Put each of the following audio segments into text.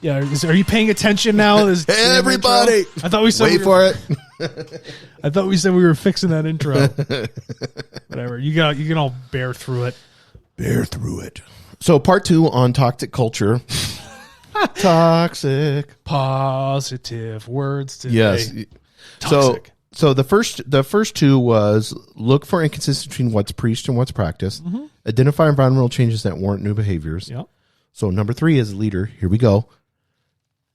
Yeah, are you paying attention now? Hey, everybody! I thought we said wait for it. I thought we said we were fixing that intro. Whatever. You can all bear through it. Bear through it. So part 2 on toxic culture. Toxic. Positive words today. Yes. Toxic. So the first 2 was look for inconsistency between what's preached and what's practiced. Mm-hmm. Identify environmental changes that warrant new behaviors. Yep. So number 3 is leader. Here we go.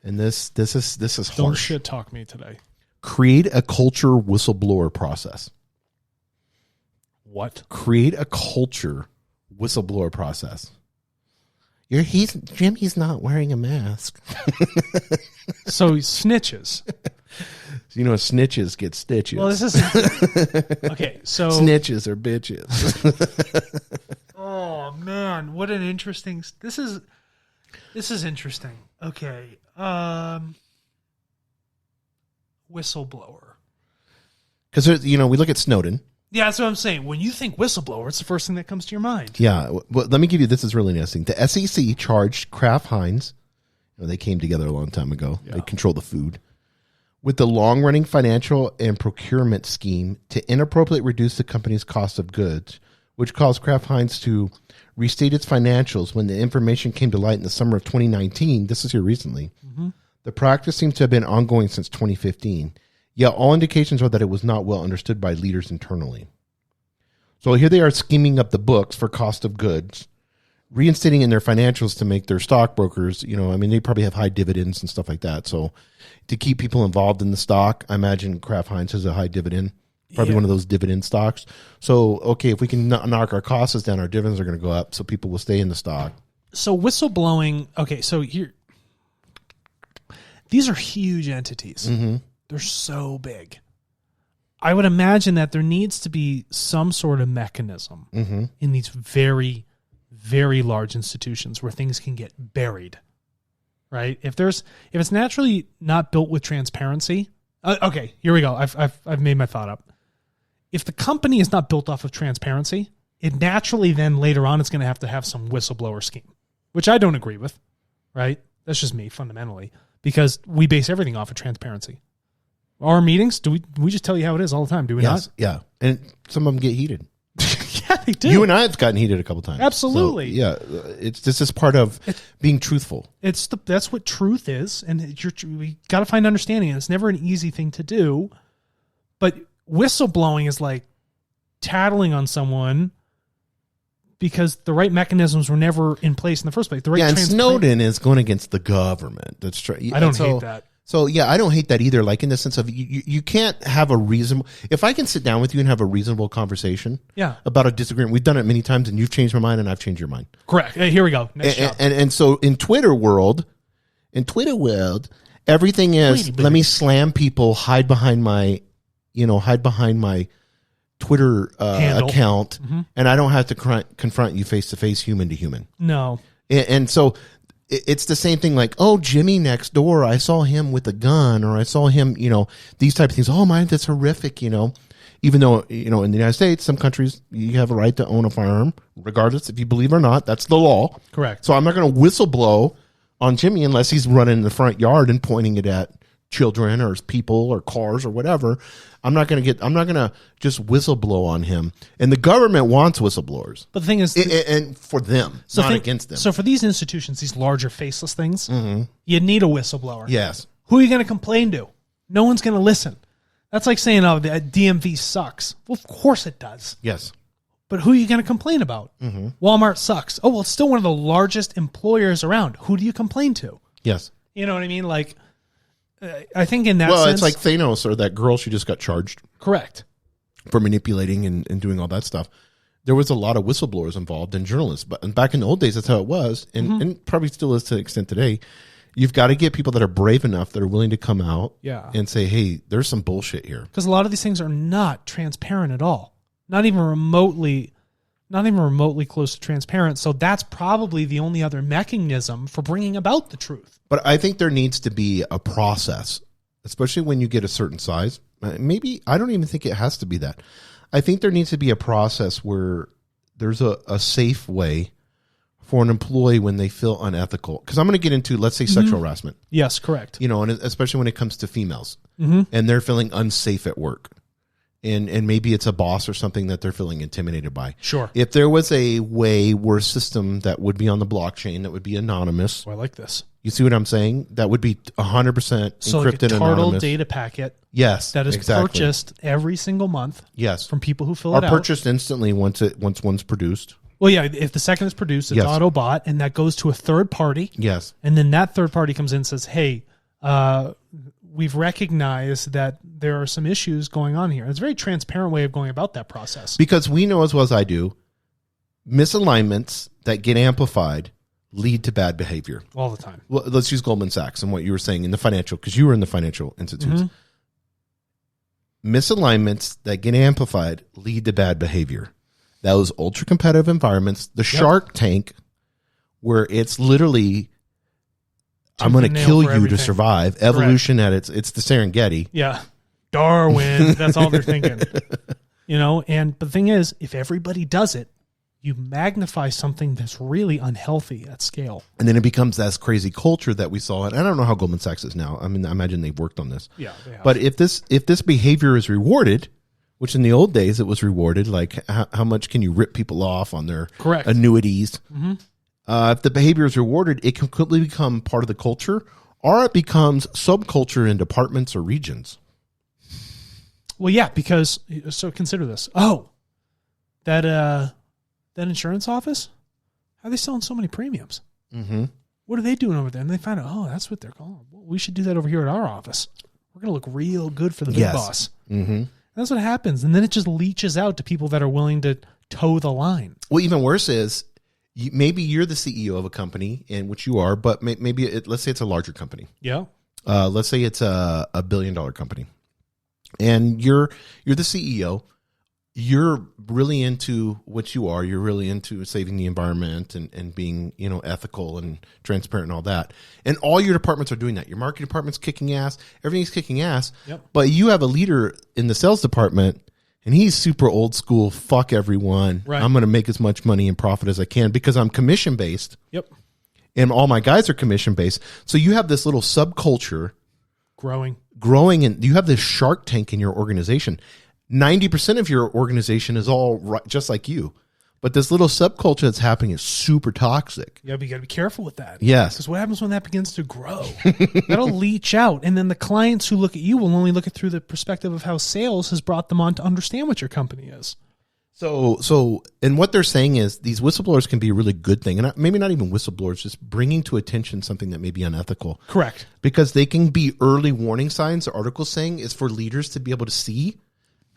And this is harsh. Don't shit talk me today. Create a culture whistleblower process. What? Create a culture whistleblower process. Jimmy's not wearing a mask. So snitches. You know, snitches get stitches. Well, this is okay. So snitches are bitches. Oh man, what an interesting. This is interesting. Okay, whistleblower. Because we look at Snowden. Yeah, that's what I'm saying. When you think whistleblower, it's the first thing that comes to your mind. Yeah, well, let me give you. This is really interesting. The SEC charged Kraft Heinz. They came together a long time ago. Yeah. They control the food. With the long-running financial and procurement scheme to inappropriately reduce the company's cost of goods, which caused Kraft Heinz to restate its financials when the information came to light in the summer of 2019. This is here recently. Mm-hmm. The practice seems to have been ongoing since 2015, yet all indications are that it was not well understood by leaders internally. So here they are scheming up the books for cost of goods, reinstating in their financials to make their stockbrokers, they probably have high dividends and stuff like that. So to keep people involved in the stock, I imagine Kraft Heinz has a high dividend, probably one of those dividend stocks. So, okay, if we can knock our costs down, our dividends are going to go up, so people will stay in the stock. So whistleblowing, okay, so here, these are huge entities. Mm-hmm. They're so big. I would imagine that there needs to be some sort of mechanism mm-hmm. in these very, very large institutions where things can get buried, right? If it's naturally not built with transparency, okay, here we go. I've made my thought up. If the company is not built off of transparency, it naturally then later on it's going to have some whistleblower scheme, which I don't agree with, right? That's just me fundamentally, because we base everything off of transparency. Our meetings, we just tell you how it is all the time, do we not? Yeah, and some of them get heated. Yeah, they do. You and I have gotten heated a couple times. Absolutely. So, yeah, this is part of being truthful. That's what truth is, and we got to find understanding. And it's never an easy thing to do, but whistleblowing is like tattling on someone because the right mechanisms were never in place in the first place. And Snowden is going against the government. That's true. I don't hate that. So, yeah, I don't hate that either, like in the sense of you can't have a reasonable... If I can sit down with you and have a reasonable conversation about a disagreement, we've done it many times, and you've changed my mind, and I've changed your mind. Correct. Here we go. Next and so in Twitter world, everything is, let me slam people, hide behind my Twitter account, mm-hmm. and I don't have to confront you face-to-face, human to human. No. And so... It's the same thing like, oh, Jimmy next door, I saw him with a gun, or I saw him, these type of things. Oh, man, that's horrific, Even though, in the United States, some countries, you have a right to own a firearm, regardless if you believe or not. That's the law. Correct. So I'm not going to whistleblow on Jimmy unless he's running in the front yard and pointing it at children or people or cars or whatever. I'm not going to just whistleblow on him. And the government wants whistleblowers. But the thing is, and for them, against them. So for these institutions, these larger faceless things, mm-hmm. you need a whistleblower. Yes. Who are you going to complain to? No one's going to listen. That's like saying, oh, the DMV sucks. Well, of course it does. Yes. But who are you going to complain about? Mm-hmm. Walmart sucks. Oh, well, it's still one of the largest employers around. Who do you complain to? Yes. You know what I mean? Like, I think in that sense... Well, it's like Thanos or that girl, she just got charged. Correct. For manipulating and doing all that stuff. There was a lot of whistleblowers involved and journalists. And back in the old days, that's how it was. And, mm-hmm. and probably still is to an extent today. You've got to get people that are brave enough, that are willing to come out and say, hey, there's some bullshit here. Because a lot of these things are not transparent at all. Not even remotely close to transparent. So that's probably the only other mechanism for bringing about the truth. But I think there needs to be a process, especially when you get a certain size. Maybe, I don't even think it has to be that. I think there needs to be a process where there's a safe way for an employee when they feel unethical? Because I'm going to get into, let's say, sexual harassment. Yes, correct. You know, and especially when it comes to females and they're feeling unsafe at work. And maybe it's a boss or something that they're feeling intimidated by. Sure. If there was a way or a system that would be on the blockchain that would be anonymous. Oh, I like this. You see what I'm saying? That would be 100% so encrypted, like a anonymous. data packet. Yes, that is purchased every single month. Yes, from people who fill it out. Or purchased instantly once one's produced. Well, yeah. If the second it's produced, it's auto bought, and that goes to a third party. Yes, and then that third party comes in and says, "Hey, we've recognized that there are some issues going on here." It's a very transparent way of going about that process. Because we know as well as I do, misalignments that get amplified lead to bad behavior all the time. Well, let's use Goldman Sachs and what you were saying in the financial, because you were in the financial institutes. Misalignments that get amplified lead to bad behavior. Those ultra competitive environments, the Shark Tank, where it's literally, I'm going to kill you to survive. Evolution at it's the Serengeti. Yeah. Darwin. That's all they're thinking. You know, but the thing is, if everybody does it, you magnify something that's really unhealthy at scale. And then it becomes that crazy culture that we saw. And I don't know how Goldman Sachs is now. I mean, I imagine they've worked on this. Yeah, they have. But if this behavior is rewarded, which in the old days it was rewarded, like how much can you rip people off on their annuities? If the behavior is rewarded, it can quickly become part of the culture, or it becomes subculture in departments or regions. Well, yeah, because, so consider this. Oh, that insurance office, how are they selling so many premiums? What are they doing over there? And they find out, oh, that's what they're calling. Well, we should do that over here at our office. We're going to look real good for the big boss. That's what happens. And then it just leaches out to people that are willing to toe the line. Well, even worse is, maybe you're the CEO of a company, in which you are, but maybe let's say it's a larger company. Yeah. Let's say it's a $1 billion company, and you're the CEO. You're really into what you are. You're really into saving the environment and being, ethical and transparent and all that. And all your departments are doing that. Your marketing department's kicking ass. Everything's kicking ass. Yep. But you have a leader in the sales department, and he's super old school. Fuck everyone. Right. I'm going to make as much money and profit as I can because I'm commission based. Yep. And all my guys are commission based. So you have this little subculture growing, and you have this Shark Tank in your organization. 90% of your organization is all right, just like you. But this little subculture that's happening is super toxic. Yeah, but you got to be careful with that. Yes. Because what happens when that begins to grow? That'll leach out. And then the clients who look at you will only look at through the perspective of how sales has brought them on to understand what your company is. So, and what they're saying is these whistleblowers can be a really good thing. And maybe not even whistleblowers, just bringing to attention something that may be unethical. Correct. Because they can be early warning signs. The article's saying is for leaders to be able to see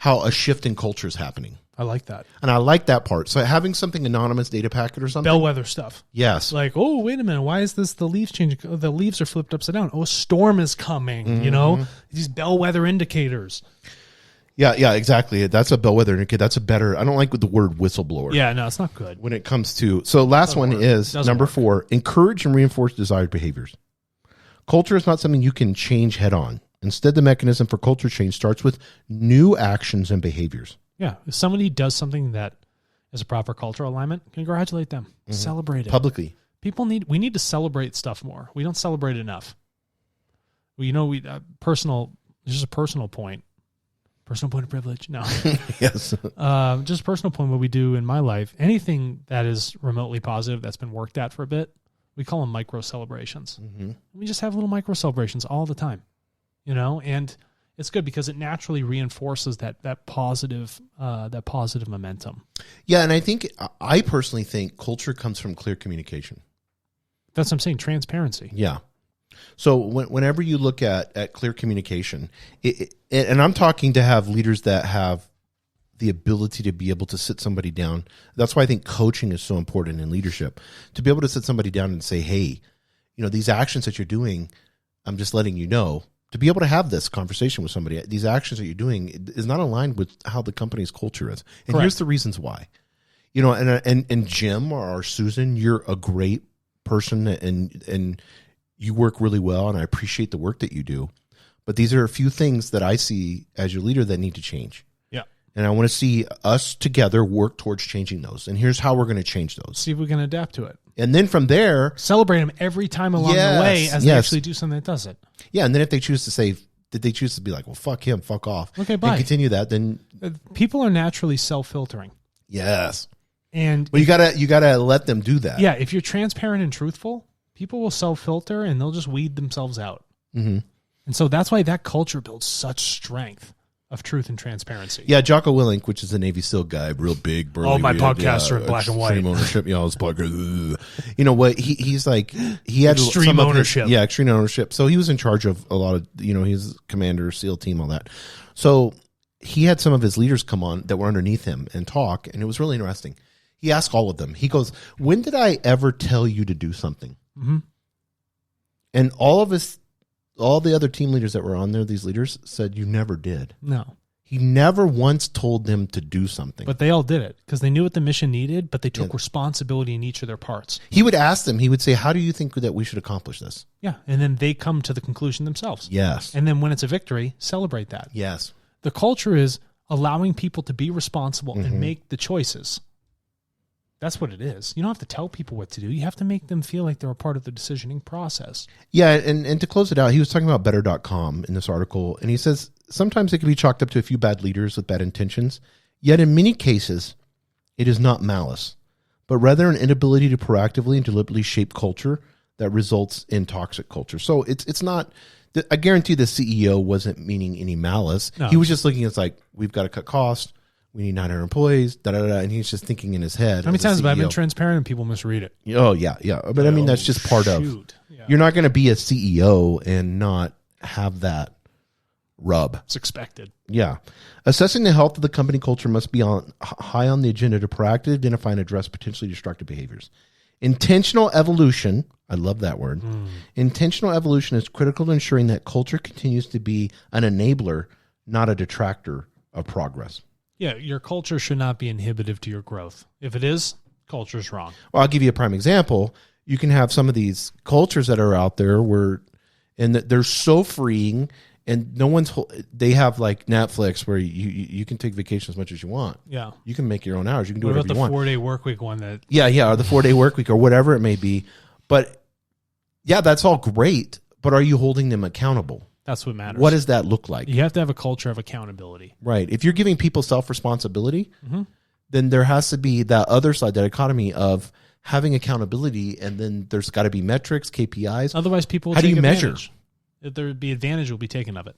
how a shift in culture is happening. I like that. And I like that part. So having something anonymous, data packet or something. Bellwether stuff. Yes. Like, oh, wait a minute. Why is this the leaves changing? Oh, the leaves are flipped upside down. Oh, a storm is coming. You know, these bellwether indicators. Yeah, exactly. That's a bellwether indicator. That's a better, I don't like the word whistleblower. Yeah, no, it's not good. When it comes to, so last one is number 4, encourage and reinforce desired behaviors. Culture is not something you can change head on. Instead, the mechanism for culture change starts with new actions and behaviors. Yeah. If somebody does something that is a proper cultural alignment, congratulate them. Celebrate it. Publicly. We need to celebrate stuff more. We don't celebrate enough. Just a personal point. Personal point of privilege. No. Yes. Just a personal point what we do in my life. Anything that is remotely positive that's been worked at for a bit, we call them micro celebrations. We just have little micro celebrations all the time. And it's good because it naturally reinforces that positive momentum. Yeah, and I personally think culture comes from clear communication. That's what I'm saying, transparency. Yeah. So whenever you look at clear communication, and I'm talking to have leaders that have the ability to be able to sit somebody down. That's why I think coaching is so important in leadership, to be able to sit somebody down and say, hey, these actions that you're doing, I'm just letting you know. To be able to have this conversation with somebody, these actions that you're doing is not aligned with how the company's culture is. And Correct. Here's the reasons why. And Jim or Susan, you're a great person and you work really well, and I appreciate the work that you do. But these are a few things that I see as your leader that need to change. Yeah. And I want to see us together work towards changing those. And here's how we're going to change those. See if we can adapt to it. And then from there, celebrate them every time along the way as they actually do something that does it. Yeah. And then if they choose to say, did they choose to be like, well, fuck him, fuck off. Okay, bye. And continue that, then people are naturally self-filtering. Yes. And you gotta let them do that. Yeah. If you're transparent and truthful, people will self-filter and they'll just weed themselves out. Mm-hmm. And so that's why that culture builds such strength of truth and transparency. Yeah, Jocko Willink, which is a Navy SEAL guy, real big, burly. Oh, my podcasts are in black and white. Extreme ownership. You know, his podcast. You know what? He's like, he had extreme ownership. Extreme ownership. So he was in charge of a lot of, you know, he's commander, SEAL team, all that. So he had some of his leaders come on that were underneath him and talk, and it was really interesting. He asked all of them. He goes, "When did I ever tell you to do something?" Mm-hmm. And all the other team leaders that were on there, these leaders said, "You never did." No. He never once told them to do something. But they all did it because they knew what the mission needed, but they took responsibility in each of their parts. He would ask them, he would say, "How do you think that we should accomplish this?" Yeah. And then they come to the conclusion themselves. Yes. And then when it's a victory, celebrate that. Yes. The culture is allowing people to be responsible and make the choices. That's what it is. You don't have to tell people what to do. You have to make them feel like they're a part of the decisioning process. Yeah, and to close it out, he was talking about better.com in this article, and he says, sometimes it can be chalked up to a few bad leaders with bad intentions, yet in many cases, it is not malice, but rather an inability to proactively and deliberately shape culture that results in toxic culture. So it's not, I guarantee the CEO wasn't meaning any malice. No. He was just looking at like, we've got to cut costs. We need 900 employees, and he's just thinking in his head. How many times have I been transparent and people misread it? Oh, yeah. But I mean, that's just part of. Yeah. You're not going to be a CEO and not have that rub. It's expected. Yeah. Assessing the health of the company culture must be high on the agenda to proactively identify and address potentially destructive behaviors. Intentional evolution, I love that word. Intentional evolution is critical to ensuring that culture continues to be an enabler, not a detractor of progress. Yeah, your culture should not be inhibitive to your growth. If it is, culture's wrong. Well, I'll give you a prime example. You can have some of these cultures that are out there and they're so freeing, and they have like Netflix where you can take vacation as much as you want. Yeah. You can make your own hours. You can do whatever you want. What about the 4-day work week one that? Yeah, or the 4-day work week or whatever it may be. But yeah, that's all great, but are you holding them accountable? That's what matters. What does that look like? You have to have a culture of accountability. Right. If you're giving people self-responsibility, then there has to be that other side, that economy of having accountability, and then there's got to be metrics, KPIs. Otherwise, people will How do you advantage. measure? If there would be advantage will be taken of it.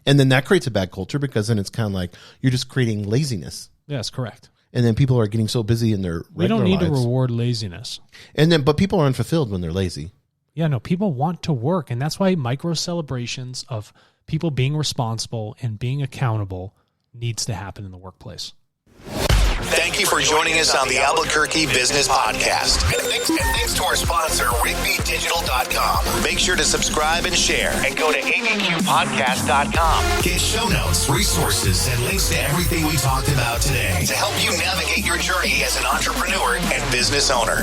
And then that creates a bad culture because then it's kind of like you're just creating laziness. Yes, correct. And then people are getting so busy in their We don't need lives. to reward laziness. But people are unfulfilled when they're lazy. Yeah, no, people want to work, and that's why micro celebrations of people being responsible and being accountable needs to happen in the workplace. Thank you for joining us on the Albuquerque Business Podcast. And thanks to our sponsor, RigbyDigital.com. Make sure to subscribe and share. And go to ABQPodcast.com. Get show notes, resources, and links to everything we talked about today to help you navigate your journey as an entrepreneur and business owner.